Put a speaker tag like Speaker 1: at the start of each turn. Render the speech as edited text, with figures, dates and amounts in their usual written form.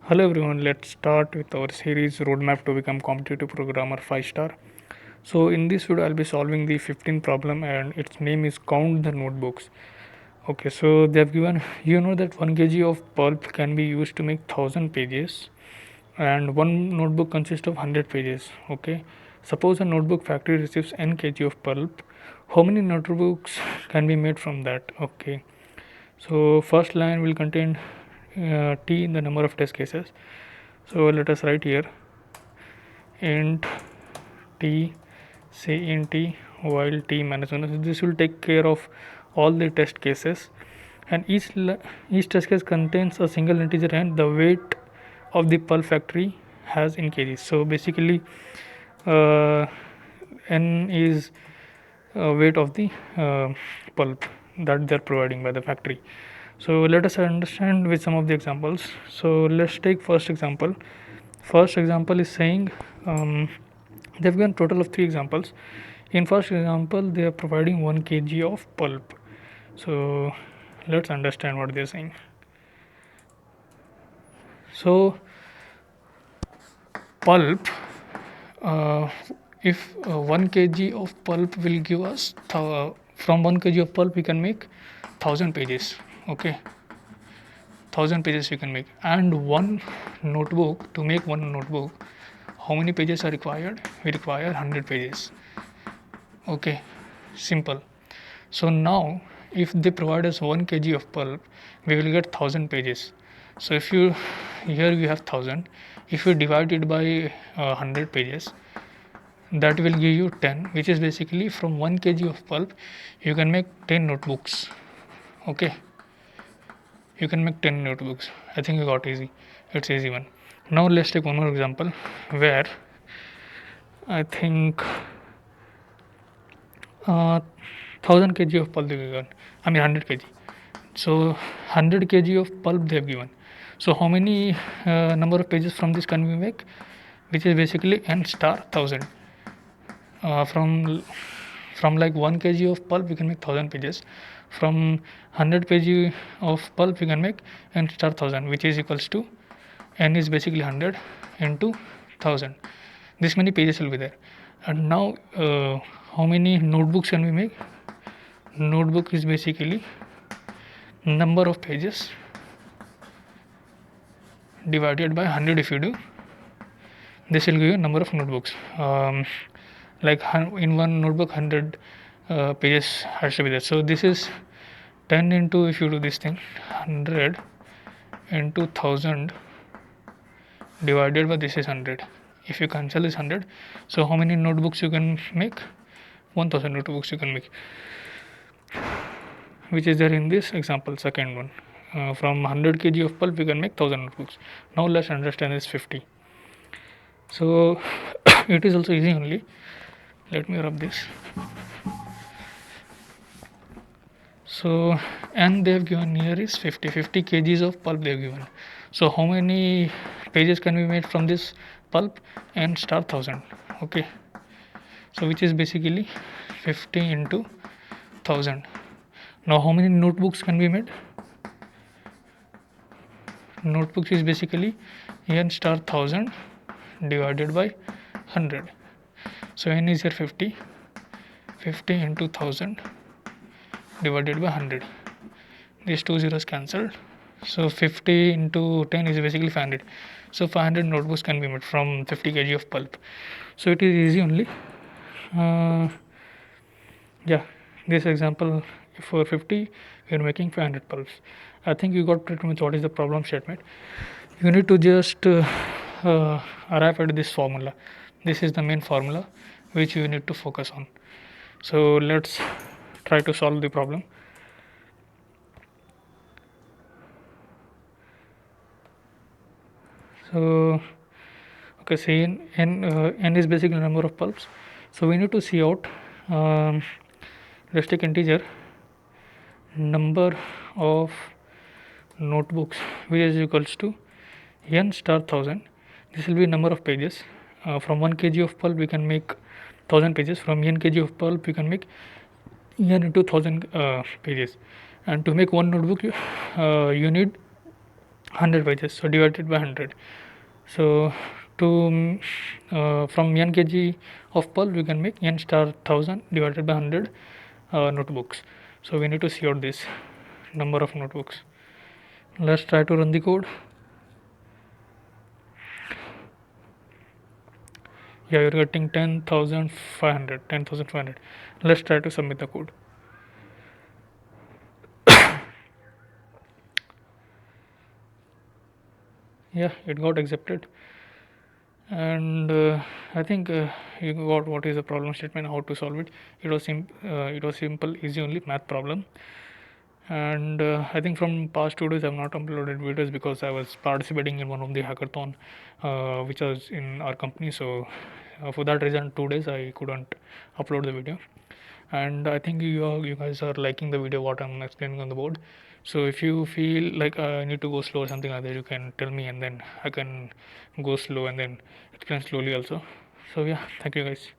Speaker 1: Hello everyone, let's start with our series Roadmap to Become Competitive Programmer 5 star. So in this video I'll be solving the 15th problem and its name is Count the Notebooks. Okay, so they have given, that 1 kg of pulp can be used to make 1000 pages and one notebook consists of 100 pages. Okay, suppose a notebook factory receives n kg of pulp. How many notebooks can be made from that? Okay, so first line will contain t, the number of test cases. So let us write here int t, say int t while t minus 1. So this will take care of all the test cases, and each test case contains a single integer and the weight of the pulp factory has in kgs. So basically uh, n is weight of the pulp that they are providing by the factory. So let us understand with some of the examples. So let's take first example. First example is saying they've given total of 3 examples. In first example they are providing 1 kg of pulp. So let's understand what they're saying. So pulp, uh, if 1 kg of pulp will give us from 1 kg of pulp we can make 1000 pages. Okay, 1000 pages we can make, and one notebook, to make one notebook how many pages are required? We require 100 pages. Okay, simple. So now if they provide us 1 kg of pulp we will get 1000 pages. So if you, here we have 1000, if you divide it by 100 pages, that will give you 10, which is basically from 1 kg of pulp you can make 10 notebooks. Okay, you can make 10 notebooks. I think you got easy. It's easy one. Now let's take one more example where I think 1000 kg of pulp they have given. I mean 100 kg. So 100 kg of pulp they have given. So how many number of pages from this can we make? Which is basically n star 1000. From like 1 kg of pulp we can make 1000 pages. From 100 kg of pulp we can make n star 1000, which is equals to n is basically 100 into 1000. This many pages will be there. And now how many notebooks can we make? Notebook is basically number of pages divided by 100. If you do, this will give you number of notebooks. Like in one notebook 100 pages has to be there. So this is 10 into, if you do this thing, 100 into 1000 divided by this is 100. If you cancel this 100, so how many notebooks you can make? 1000 notebooks you can make, which is there in this example, second one. From 100 kg of pulp we can make 1000 notebooks. Now let's understand this 50. So it is also easy only. Let me rub this. So and they have given here is 50 kgs of pulp they have given. So how many pages can we make from this pulp? N star 1000. Okay, so which is basically 50 into 1000. Now how many notebooks can be made? Notebooks is basically n star 1000 divided by 100. So n is here 50 into 1000 divided by 100. These two zeros cancelled. So 50 into 10 is basically 500. So 500 notebooks can be made from 50 kg of pulp. So it is easy only. Yeah, this example for 50 we are making 500 pulps. I think you got pretty much what is the problem statement. You need to just arrive at this formula. This is the main formula which you need to focus on. So let's try to solve the problem. So okay, say n is basically number of pulps. So we need to see out, let's take integer, number of notebooks, which is equals to n star 1000. This will be number of pages. From 1 kg of pulp we can make 1000 pages. From n kg of pulp we can make n into 1000 pages. And to make one notebook you need 100 pages, so divided by 100. So to from n kg of pulp we can make n star 1000 divided by 100 notebooks. So we need to see out this number of notebooks. Let's try to run the code. Yeah, you're getting 10,500. 10,500. Let's try to submit the code. Yeah, it got accepted. And I think you got what is the problem statement, how to solve it. It was simple, easy, only math problem. And I think from past 2 days I've not uploaded videos because I was participating in one of the hackathon which was in our company. So for that reason 2 days I couldn't upload the video. And I think you guys are liking the video what I'm explaining on the board. So if you feel like I need to go slow or something like that, you can tell me and then I can go slow and then explain slowly also. So yeah, thank you guys.